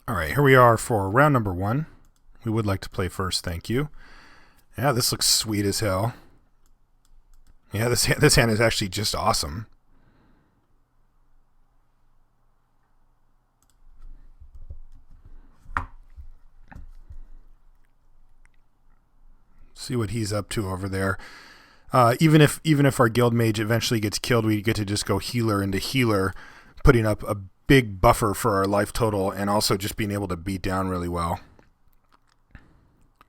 All right, here we are for round number 1. We would like to play first, thank you. Yeah, this looks sweet as hell. Yeah, this hand is actually just awesome. See what he's up to over there. Even if our guild mage eventually gets killed, we get to just go healer into healer, putting up a big buffer for our life total and also just being able to beat down really well.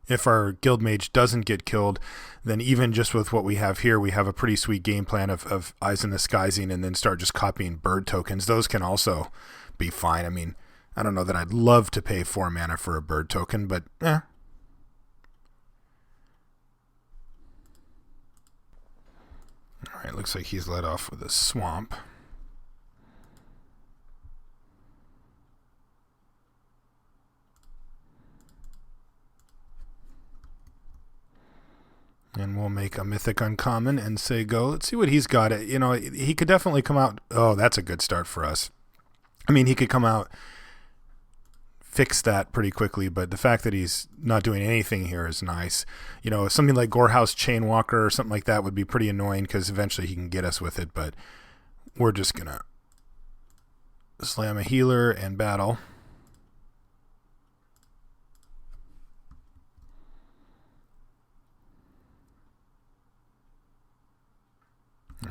If our guild mage doesn't get killed, then even just with what we have here, we have a pretty sweet game plan of Eyes in the Skysing and then start just copying bird tokens. Those can also be fine. I mean, I don't know that I'd love to pay 4 mana for a bird token, but eh. Alright, looks like he's led off with a swamp. And we'll make a mythic uncommon and say go. Let's see what he's got. You know, he could definitely come out. Oh, that's a good start for us. I mean, he could come out, fix that pretty quickly, but the fact that he's not doing anything here is nice. You know, something like Gorehouse Chainwalker or something like that would be pretty annoying because eventually he can get us with it, but we're just going to slam a healer and battle.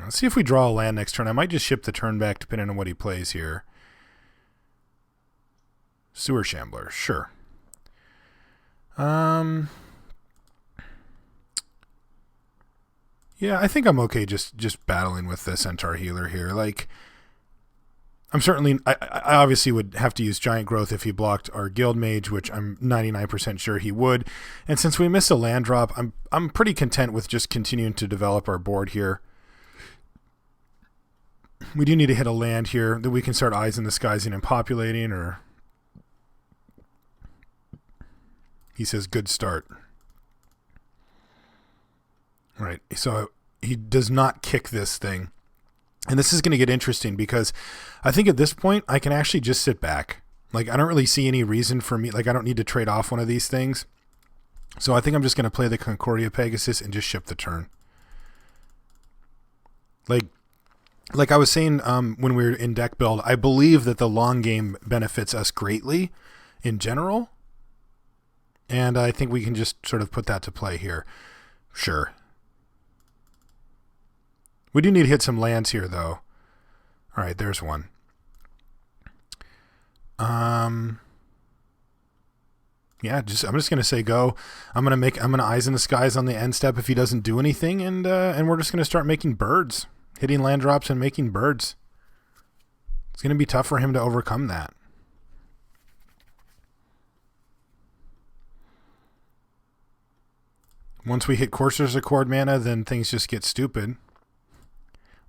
Let's see if we draw a land next turn. I might just ship the turn back depending on what he plays here. Sewer Shambler, sure. Yeah, I think I'm okay just battling with the Centaur Healer here. Like, I obviously would have to use Giant Growth if he blocked our Guild Mage, which I'm 99% sure he would. And since we missed a land drop, I'm pretty content with just continuing to develop our board here. We do need to hit a land here that we can start Eyes in the Skysing and populating, or he says good start. All right, so he does not kick this thing. And this is going to get interesting because I think at this point I can actually just sit back. Like, I don't really see any reason for me. Like, I don't need to trade off one of these things. So I think I'm just going to play the Concordia Pegasus and just ship the turn. Like I was saying when we were in deck build, I believe that the long game benefits us greatly in general. And I think we can just sort of put that to play here. Sure. We do need to hit some lands here, though. All right, there's one. Yeah, I'm just gonna say go. I'm gonna Eyes in the Skies on the end step if he doesn't do anything, and we're just gonna start making birds. Hitting land drops and making birds. It's going to be tough for him to overcome that. Once we hit Courser's Accord mana, then things just get stupid.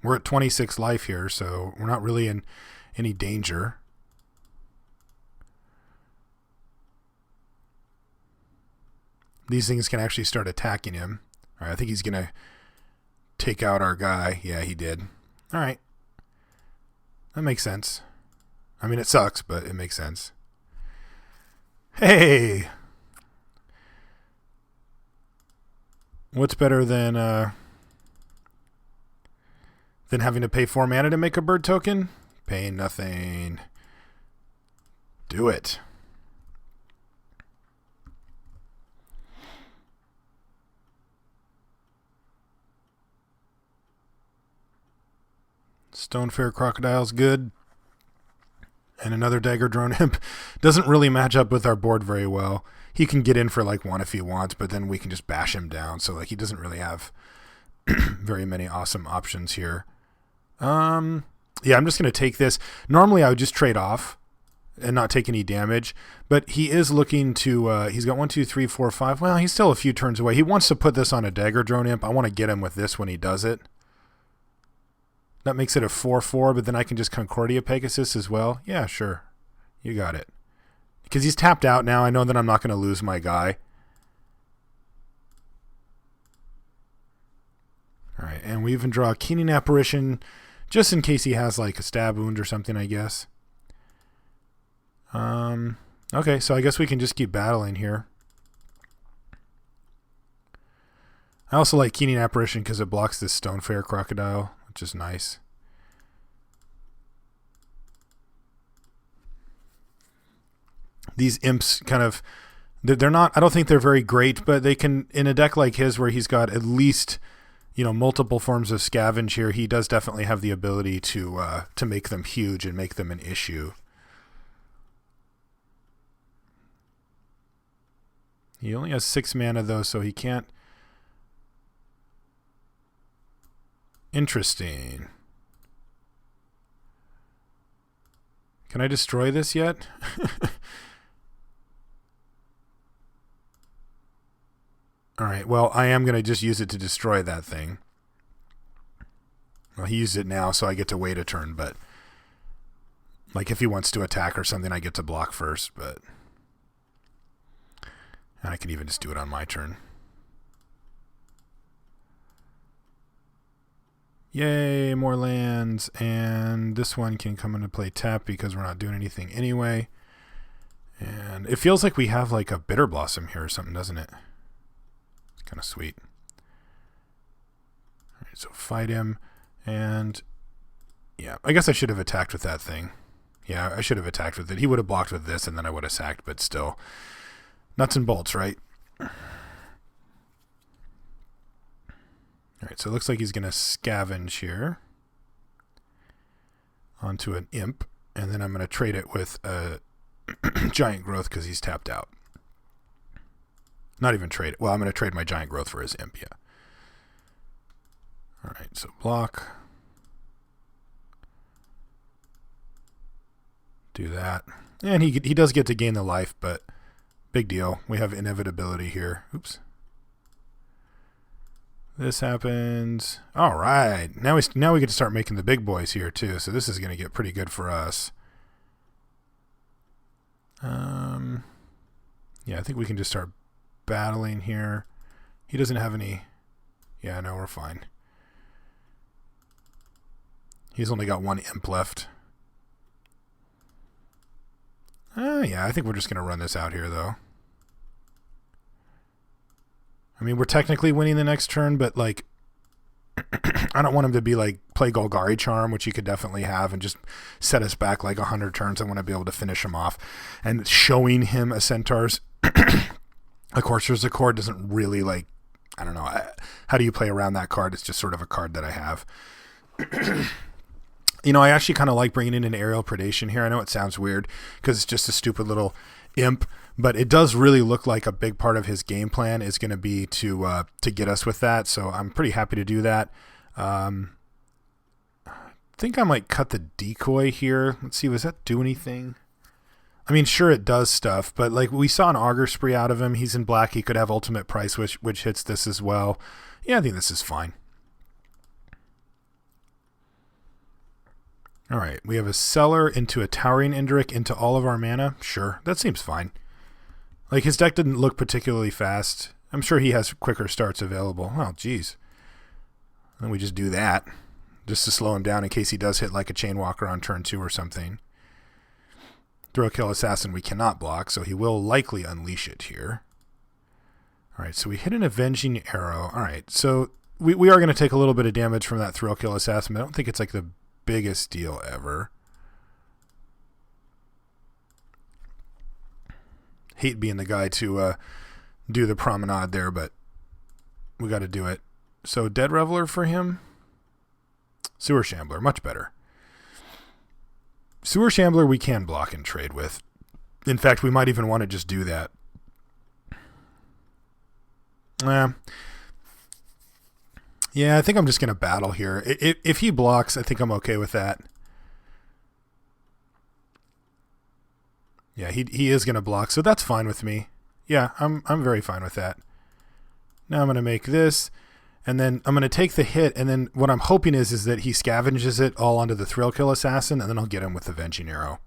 We're at 26 life here, so we're not really in any danger. These things can actually start attacking him. All right, I think he's going to take out our guy. Yeah, he did. All right. That makes sense. I mean, it sucks, but it makes sense. Hey! What's better than having to pay 4 mana to make a bird token? Paying nothing. Do it. Stonefair Crocodile's good. And another Dagger Drone Imp doesn't really match up with our board very well. He can get in for like 1 if he wants, but then we can just bash him down. So like he doesn't really have very many awesome options here. Yeah, I'm just going to take this. Normally I would just trade off and not take any damage, but he is looking to, he's got 1, 2, 3, 4, 5. Well, he's still a few turns away. He wants to put this on a Dagger Drone Imp. I want to get him with this when he does it. That makes it a 4/4, but then I can just Concordia Pegasus as well. Yeah, sure. You got it. Because he's tapped out now, I know that I'm not going to lose my guy. All right, and we even draw a Keening Apparition just in case he has like a stab wound or something, I guess. Okay, so I guess we can just keep battling here. I also like Keening Apparition because it blocks this Stonefair Crocodile, which is nice. These imps kind of, they're not, I don't think they're very great, but they can, in a deck like his where he's got at least, you know, multiple forms of scavenge here, he does definitely have the ability to make them huge and make them an issue. He only has 6 mana though, so he can't. Interesting. Can I destroy this yet? Alright, well, I am going to just use it to destroy that thing. Well, he used it now, so I get to wait a turn, but like if he wants to attack or something, I get to block first, but and I can even just do it on my turn. Yay, more lands, and this one can come into play tap because we're not doing anything anyway. And it feels like we have like a Bitter Blossom here or something, doesn't it? It's kind of sweet. Alright, so fight him, and yeah, I guess I should have attacked with that thing. Yeah, I should have attacked with it. He would have blocked with this, and then I would have sacked, but still. Nuts and bolts, right? Alright, so it looks like he's going to scavenge here onto an imp, and then I'm going to trade it with a giant growth because he's tapped out. Not even trade it. Well, I'm going to trade my giant growth for his imp, yeah. Alright, so block. Do that. And he does get to gain the life, but big deal. We have inevitability here. Oops. This happens. All right. Now we get to start making the big boys here too. So this is going to get pretty good for us. Yeah, I think we can just start battling here. He doesn't have any. Yeah, no, we're fine. He's only got 1 imp left. Yeah, I think we're just going to run this out here though. I mean, we're technically winning the next turn, but like, I don't want him to be like play Golgari Charm, which he could definitely have, and just set us back like 100 turns. I want to be able to finish him off. And showing him a Centaur's a Courser's Accord doesn't really like, I don't know. How do you play around that card? It's just sort of a card that I have. You know, I actually kind of like bringing in an Aerial Predation here. I know it sounds weird because it's just a stupid little imp, but it does really look like a big part of his game plan is going to be to get us with that. So I'm pretty happy to do that. I think I might cut the decoy here. Let's see, does that do anything? I mean, sure it does stuff, but like we saw an Augur Spree out of him. He's in black. He could have Ultimate Price, which hits this as well. Yeah, I think this is fine. All right, we have a Cellar into a Towering Indrik into all of our mana. Sure, that seems fine. Like, his deck didn't look particularly fast. I'm sure he has quicker starts available. Oh, geez. Then we just do that, just to slow him down in case he does hit like a Chainwalker on turn 2 or something. Thrill Kill Assassin we cannot block, so he will likely unleash it here. All right, so we hit an Avenging Arrow. All right, so we are going to take a little bit of damage from that Thrill Kill Assassin, but I don't think it's like the biggest deal ever. Hate being the guy to do the promenade there, but we got to do it. So Dead Reveler for him. Sewer Shambler, much better. Sewer Shambler we can block and trade with. In fact, we might even want to just do that. Yeah, I think I'm just going to battle here. If he blocks, I think I'm okay with that. Yeah, he is going to block, so that's fine with me. Yeah, I'm very fine with that. Now I'm going to make this, and then I'm going to take the hit, and then what I'm hoping is that he scavenges it all onto the Thrill Kill Assassin, and then I'll get him with the Avenging Arrow.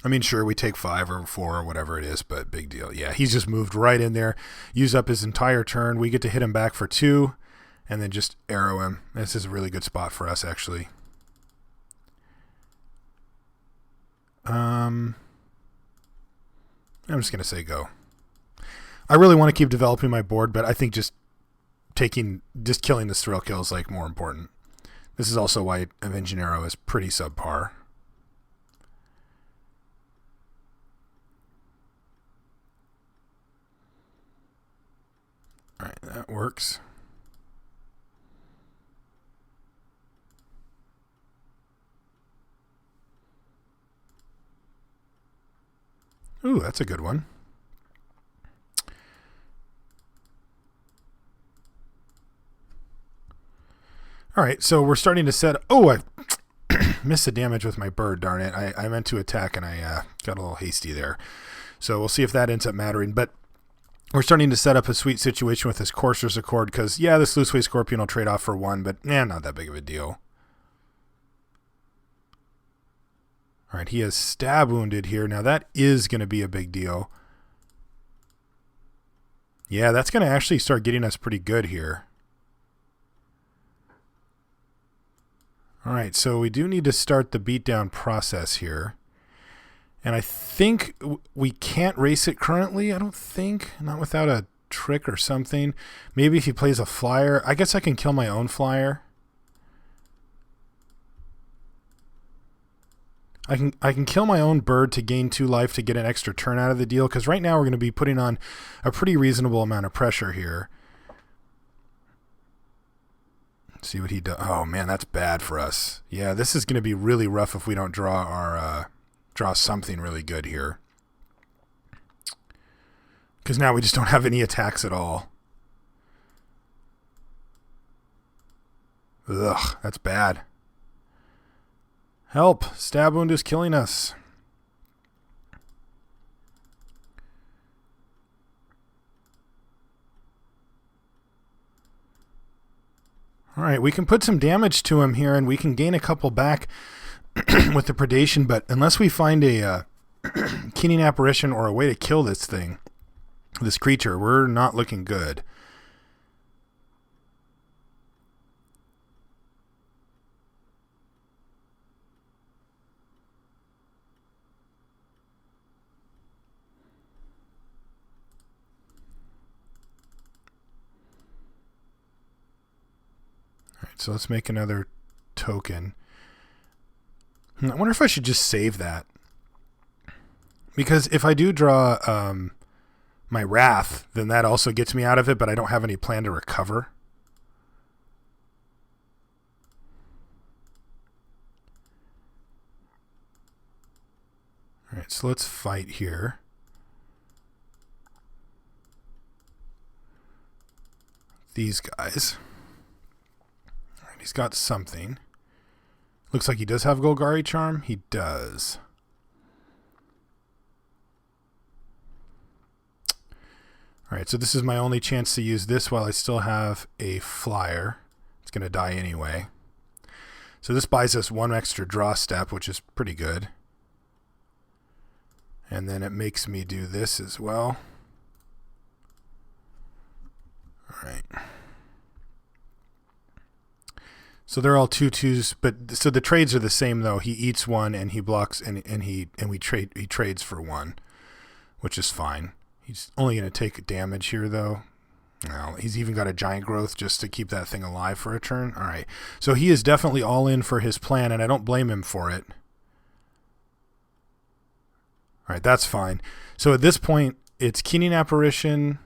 I mean, sure, we take 5 or 4 or whatever it is, but big deal. Yeah, he's just moved right in there, used up his entire turn. We get to hit him back for 2, and then just arrow him. This is a really good spot for us, actually. I'm just going to say go. I really want to keep developing my board, but I think just killing this thrill kill is like more important. This is also why Avenging Arrow is pretty subpar. All right, that works. Ooh, that's a good one. All right, so we're starting to set... Oh, I missed the damage with my bird, darn it. I meant to attack, and I got a little hasty there. So we'll see if that ends up mattering. But we're starting to set up a sweet situation with this Courser's Accord, because, yeah, this Looseway Scorpion will trade off for 1, but, not that big of a deal. All right, he has Stab Wounded here. Now, that is going to be a big deal. Yeah, that's going to actually start getting us pretty good here. All right, so we do need to start the beatdown process here. And I think we can't race it currently, I don't think. Not without a trick or something. Maybe if he plays a flyer. I guess I can kill my own flyer. I can kill my own bird to gain 2 life to get an extra turn out of the deal, because right now we're going to be putting on a pretty reasonable amount of pressure here. Let's see what he does. Oh man, that's bad for us. Yeah, this is going to be really rough if we don't draw something really good here. Because now we just don't have any attacks at all. Ugh, that's bad. Help! Stab Wound is killing us. All right, we can put some damage to him here, and we can gain a couple back with the predation, but unless we find a Keening Apparition or a way to kill this creature, we're not looking good. So let's make another token. I wonder if I should just save that. Because if I do draw my Wrath, then that also gets me out of it, but I don't have any plan to recover. Alright, so let's fight here. These guys. He's got something. Looks like he does have Golgari Charm. He does. Alright, so this is my only chance to use this while I still have a flyer. It's going to die anyway. So this buys us 1 extra draw step, which is pretty good. And then it makes me do this as well. Alright. So they're all 2/2s, but so the trades are the same though. He eats 1 and he blocks and he trades for 1, which is fine. He's only going to take damage here though. Well, he's even got a Giant Growth just to keep that thing alive for a turn. All right. So he is definitely all in for his plan, and I don't blame him for it. All right, that's fine. So at this point, it's Keening Apparition.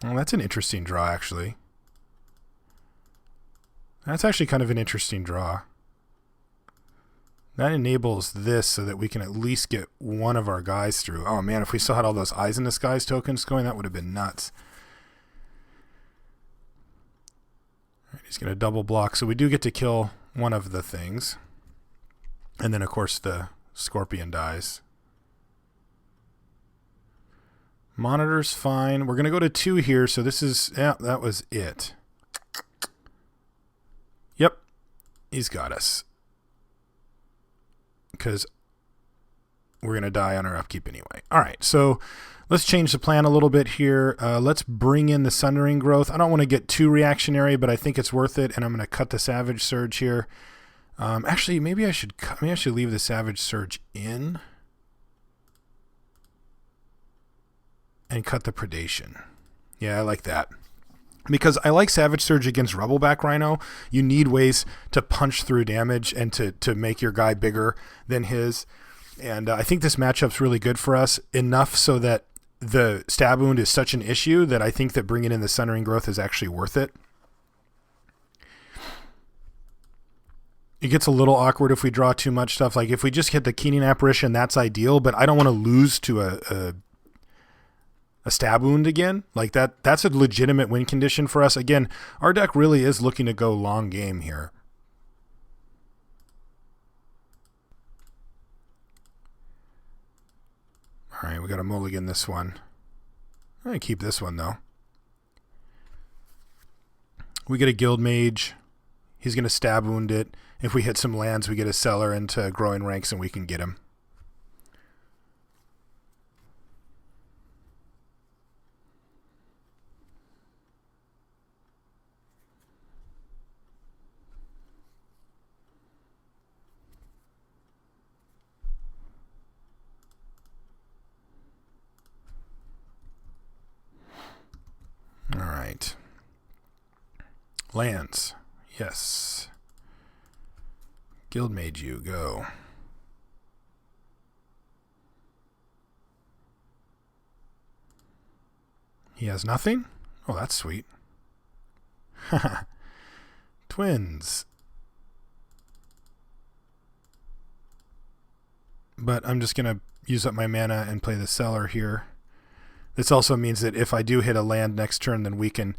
Well, that's an interesting draw actually. That's actually kind of an interesting draw. That enables this so that we can at least get one of our guys through. Oh man, if we still had all those Eyes in the Skies tokens going, that would have been nuts. All right, he's going to double block. So we do get to kill one of the things. And then, of course, the Scorpion dies. Monitor's fine. We're going to go to 2 here. So this is, yeah, that was it. Yep, he's got us. Because we're going to die on our upkeep anyway. All right, so let's change the plan a little bit here. Let's bring in the Sundering Growth. I don't want to get too reactionary, but I think it's worth it, and I'm going to cut the Savage Surge here. Actually, maybe I should leave the Savage Surge in. and cut the predation. Yeah, I like that. Because I like Savage Surge against Rubbleback Rhino. You need ways to punch through damage and to make your guy bigger than his. And I think this matchup's really good for us, enough so that the stab wound is such an issue that I think that bringing in the Sundering Growth is actually worth it. It gets a little awkward if we draw too much stuff. Like if we just hit the Keening Apparition, that's ideal, but I don't want to lose to a stab wound again. Like that's a legitimate win condition for us. Again, our deck really is looking to go long game here. All right, we got a mulligan this one. I'm going to keep this one, though. We get a Guild Mage. He's going to stab wound it. If we hit some lands, we get a Seller into Growing Ranks, and we can get him. All right. Lands. Yes. Guild Mage, you go. He has nothing? Oh, that's sweet. Twins. But I'm just going to use up my mana and play the Seller here. This also means that if I do hit a land next turn, then we can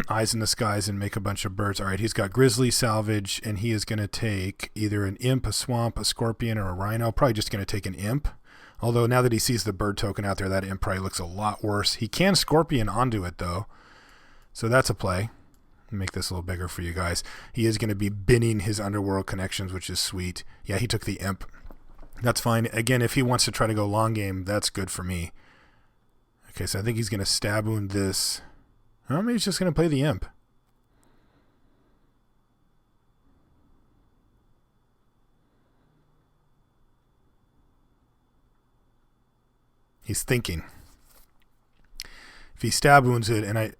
Eyes in the Skies and make a bunch of birds. All right, he's got Grizzly, Salvage, and he is going to take either an Imp, a Swamp, a Scorpion, or a Rhino. Probably just going to take an Imp. Although now that he sees the bird token out there, that Imp probably looks a lot worse. He can Scorpion onto it, though. So that's a play. Make this a little bigger for you guys. He is going to be binning his Underworld connections, which is sweet. Yeah, he took the Imp. That's fine. Again, if he wants to try to go long game, that's good for me. Okay, so I think he's going to stab wound this. Or maybe he's just going to play the Imp. He's thinking. If he stab wounds it, and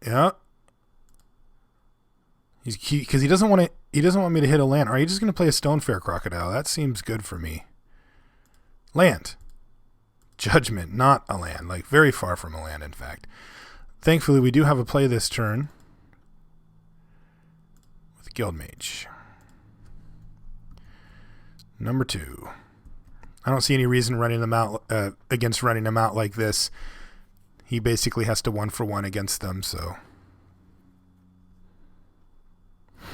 because he doesn't want to. He doesn't want me to hit a land. Are you just going to play a Stonefair Crocodile? That seems good for me. Land. Judgment, not a land. Like very far from a land, in fact. Thankfully, we do have a play this turn with Guild Mage. Number 2. I don't see any reason running them out against running them out like this. He basically has to 1-for-1 against them, so.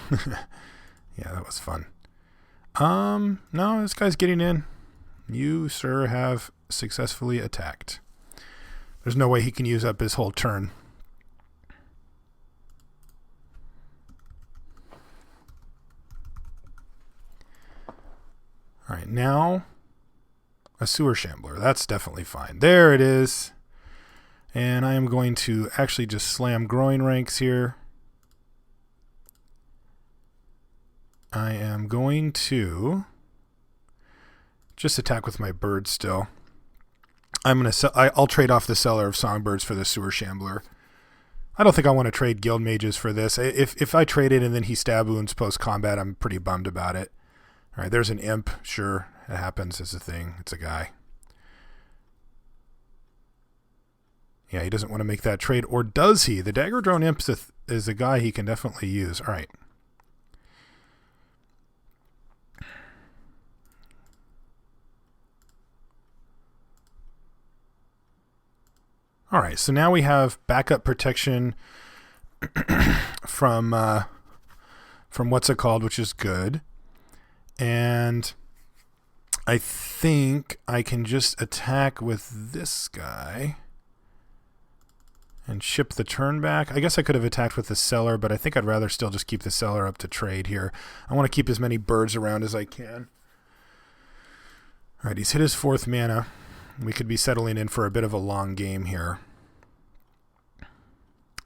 Yeah, that was fun. No, this guy's getting in. You, sir, have successfully attacked. There's no way he can use up his whole turn. All right, now a Sewer Shambler. That's definitely fine. There it is. And I am going to actually just slam Growing Ranks here. I am going to just attack with my bird still. I'll trade off the Seller of Songbirds for the Sewer Shambler. I don't think I want to trade Guild Mages for this. If I trade it and then he stab wounds post combat, I'm pretty bummed about it. All right, there's an Imp. Sure, it happens. It's a thing. It's a guy. Yeah, he doesn't want to make that trade, or does he? The Dagger Drone Imp is a guy he can definitely use. All right. All right, so now we have backup protection from what's it called, which is good. And I think I can just attack with this guy and ship the turn back. I guess I could have attacked with the Seller, but I think I'd rather still just keep the Seller up to trade here. I want to keep as many birds around as I can. All right, he's hit his 4th mana. We could be settling in for a bit of a long game here.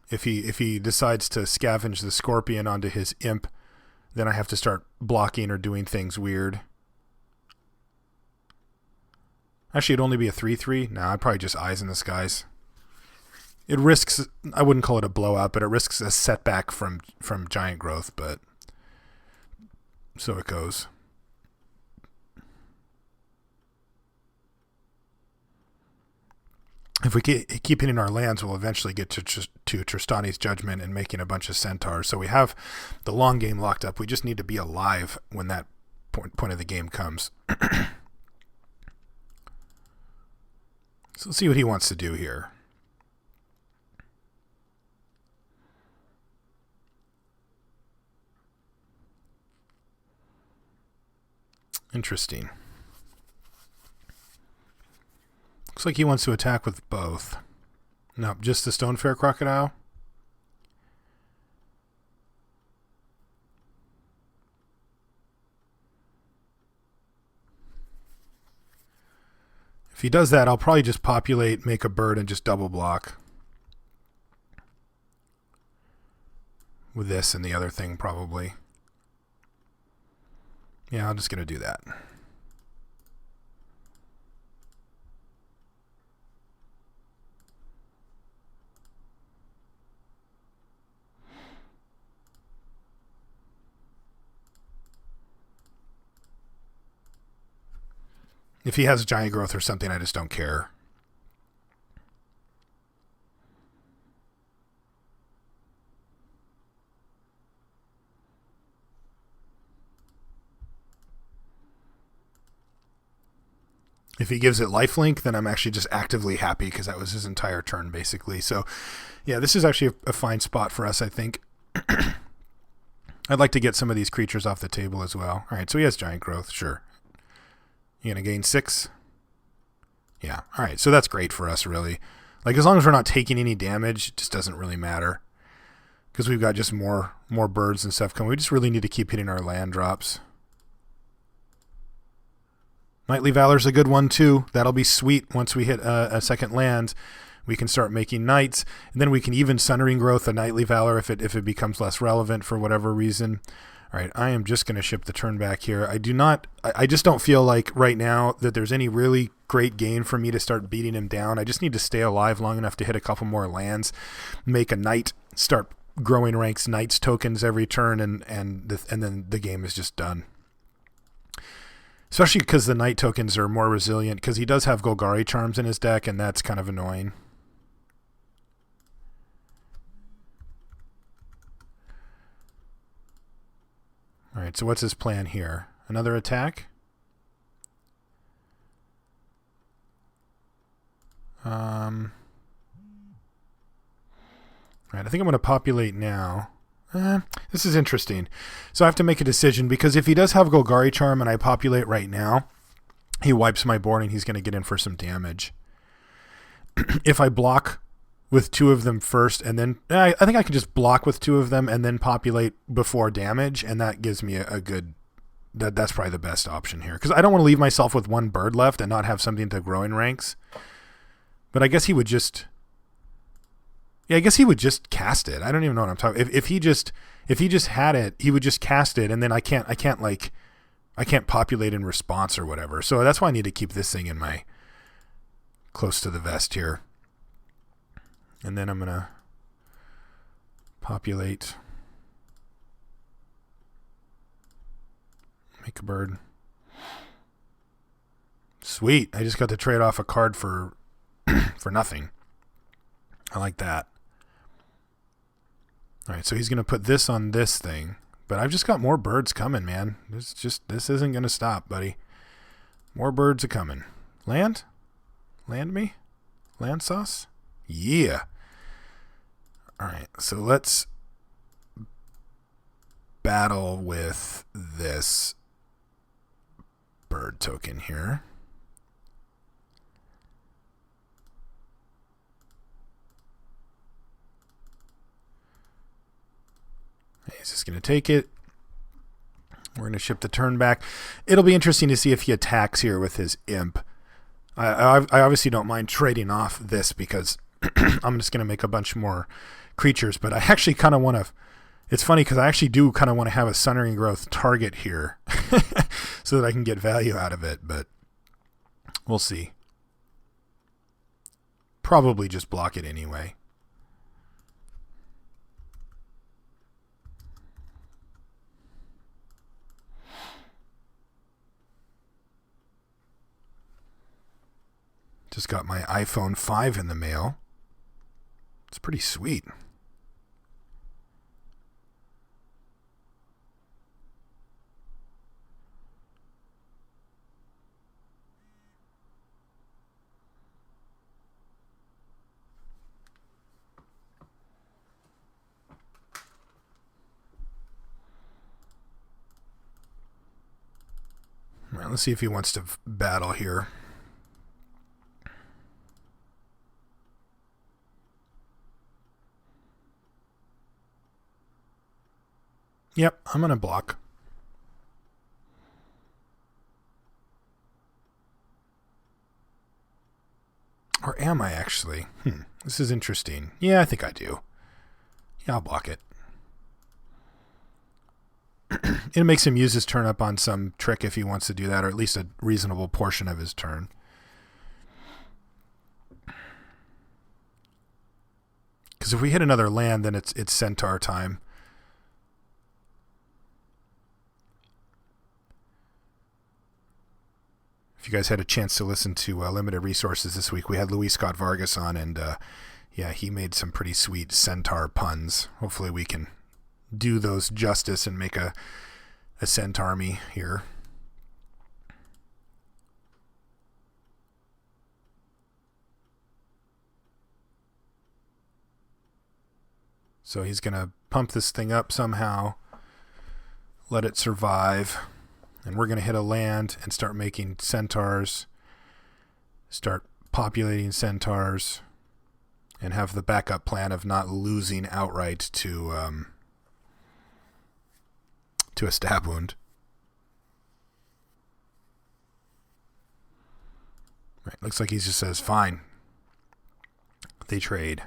If he decides to scavenge the Scorpion onto his Imp, then I have to start blocking or doing things weird. Actually, it'd only be a 3/3. Nah, I'd probably just Eyes in the Skies. it risks, I wouldn't call it a blowout, but it risks a setback from giant growth, but so it goes. If we keep hitting our lands, we'll eventually get to Tristani's Judgment and making a bunch of centaurs. So we have the long game locked up. We just need to be alive when that point of the game comes. So let's see what he wants to do here. Interesting. Looks like he wants to attack with both. No, just the Stonefair Crocodile. If he does that, I'll probably just populate, make a bird, and just double block. With this and the other thing, probably. Yeah, I'm just going to do that. If he has giant growth or something, I just don't care. If he gives it lifelink, then I'm actually just actively happy because that was his entire turn, basically. So, yeah, this is actually a fine spot for us, I think. I'd like to get some of these creatures off the table as well. All right, so he has giant growth, sure. You going to gain 6? Yeah, all right, so that's great for us, really. Like, as long as we're not taking any damage, it just doesn't really matter. Because we've got just more birds and stuff coming. We just really need to keep hitting our land drops. Knightly Valor's a good one, too. That'll be sweet once we hit a second land. We can start making knights, and then we can even Sundering Growth a Knightly Valor if it becomes less relevant for whatever reason. All right, I am just going to ship the turn back here. I just don't feel like right now that there's any really great gain for me to start beating him down. I just need to stay alive long enough to hit a couple more lands, make a knight, start growing ranks knights tokens every turn, and then the game is just done. Especially because the knight tokens are more resilient, because he does have Golgari Charms in his deck, and that's kind of annoying. All right, so what's his plan here? Another attack? All right, I think I'm going to populate now. This is interesting. So I have to make a decision, because if he does have Golgari Charm and I populate right now, he wipes my board and he's going to get in for some damage. If I block with 2 of them first, and then I think I can just block with 2 of them and then populate before damage, and that gives me a good... That's probably the best option here, because I don't want to leave myself with 1 bird left and not have something to grow in ranks. But I guess he would just... Yeah, I guess he would just cast it. I don't even know what I'm talking. If he just had it, he would just cast it, and then I can't populate in response or whatever. So that's why I need to keep this thing in my close to the vest here. And then I'm gonna populate, make a bird. Sweet! I just got to trade off a card for nothing. I like that. All right, so he's going to put this on this thing, but I've just got more birds coming, man. This isn't going to stop, buddy. More birds are coming. Land? Land me? Land sauce? Yeah. All right, so let's battle with this bird token here. He's just going to take it. We're going to ship the turn back. It'll be interesting to see if he attacks here with his imp. I obviously don't mind trading off this, because I'm just going to make a bunch more creatures, but I actually kind of want to... It's funny because I actually do kind of want to have a Sundering Growth target here so that I can get value out of it, but we'll see. Probably just block it anyway. Just got my iPhone 5 in the mail. It's pretty sweet. All right, let's see if he wants to battle here. Yep, I'm going to block. Or am I actually? This is interesting. Yeah, I think I do. Yeah, I'll block it. It makes him use his turn up on some trick if he wants to do that, or at least a reasonable portion of his turn. Because if we hit another land, then it's Centaur time. If you guys had a chance to listen to Limited Resources this week, we had Luis Scott Vargas on, and yeah, he made some pretty sweet Centaur puns. Hopefully we can do those justice and make a Centaur army here. So he's going to pump this thing up somehow, let it survive, and we're going to hit a land and start making centaurs, start populating centaurs, and have the backup plan of not losing outright to a stab wound. Right, looks like he just says, fine. They trade.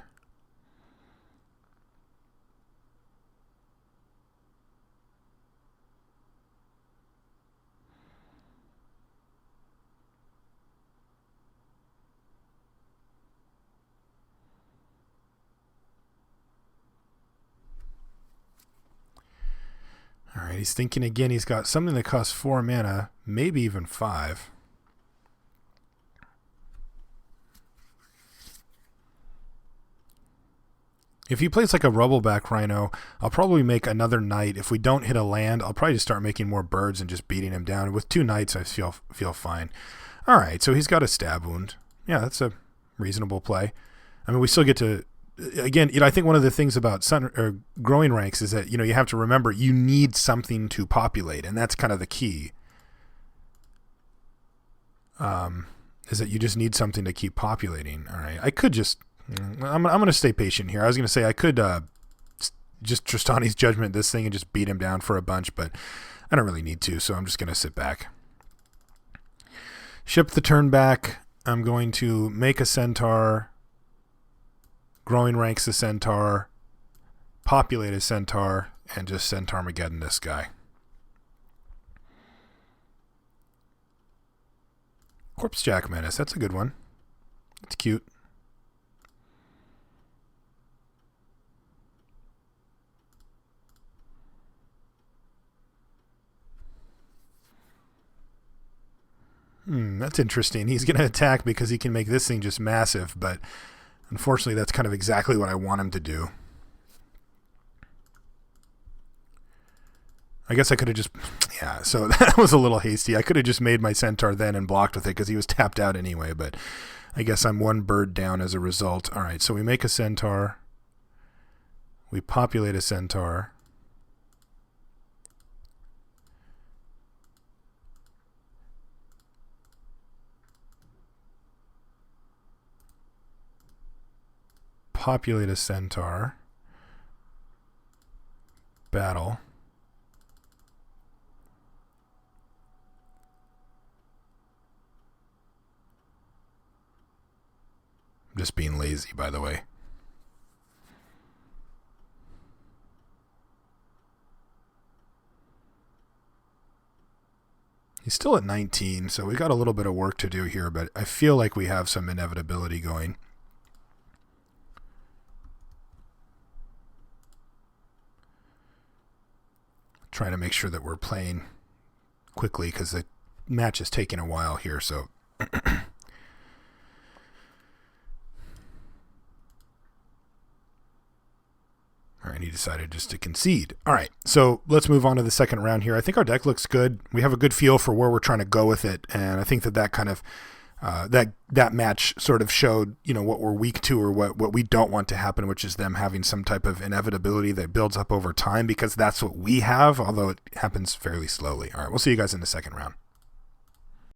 All right, he's thinking again. He's got something that costs 4 mana, maybe even 5. If he plays like a Rubbleback Rhino, I'll probably make another knight. If we don't hit a land, I'll probably just start making more birds and just beating him down. With 2 knights, I feel fine. All right, so he's got a stab wound. Yeah, that's a reasonable play. I mean, we still get to... Again, I think one of the things about growing ranks is that, you have to remember you need something to populate, and that's kind of the key. Is that you just need something to keep populating. All right, I could just... I'm going to stay patient here. I was going to say I could just Tristani's Judgment this thing and just beat him down for a bunch, but I don't really need to, so I'm just going to sit back. Ship the turn back. I'm going to make a centaur... Growing ranks the centaur, populate a centaur, and just Centaurmageddon this guy. Corpsejack Menace, that's a good one. It's cute. That's interesting. He's going to attack because he can make this thing just massive, but unfortunately, that's kind of exactly what I want him to do. I guess I could have just... Yeah, so that was a little hasty. I could have just made my centaur then and blocked with it because he was tapped out anyway, but I guess I'm 1 bird down as a result. All right, so we make a centaur. We populate a centaur. Populate a centaur. Battle. I'm just being lazy, by the way. He's still at 19, so we got a little bit of work to do here, but I feel like we have some inevitability going. Trying to make sure that we're playing quickly because the match is taking a while here. So All right, he decided just to concede. All right, so let's move on to the second round here. I think our deck looks good. We have a good feel for where we're trying to go with it, and I think that kind of that match sort of showed, what we're weak to or what we don't want to happen, which is them having some type of inevitability that builds up over time, because that's what we have, although it happens fairly slowly. All right, we'll see you guys in the second round.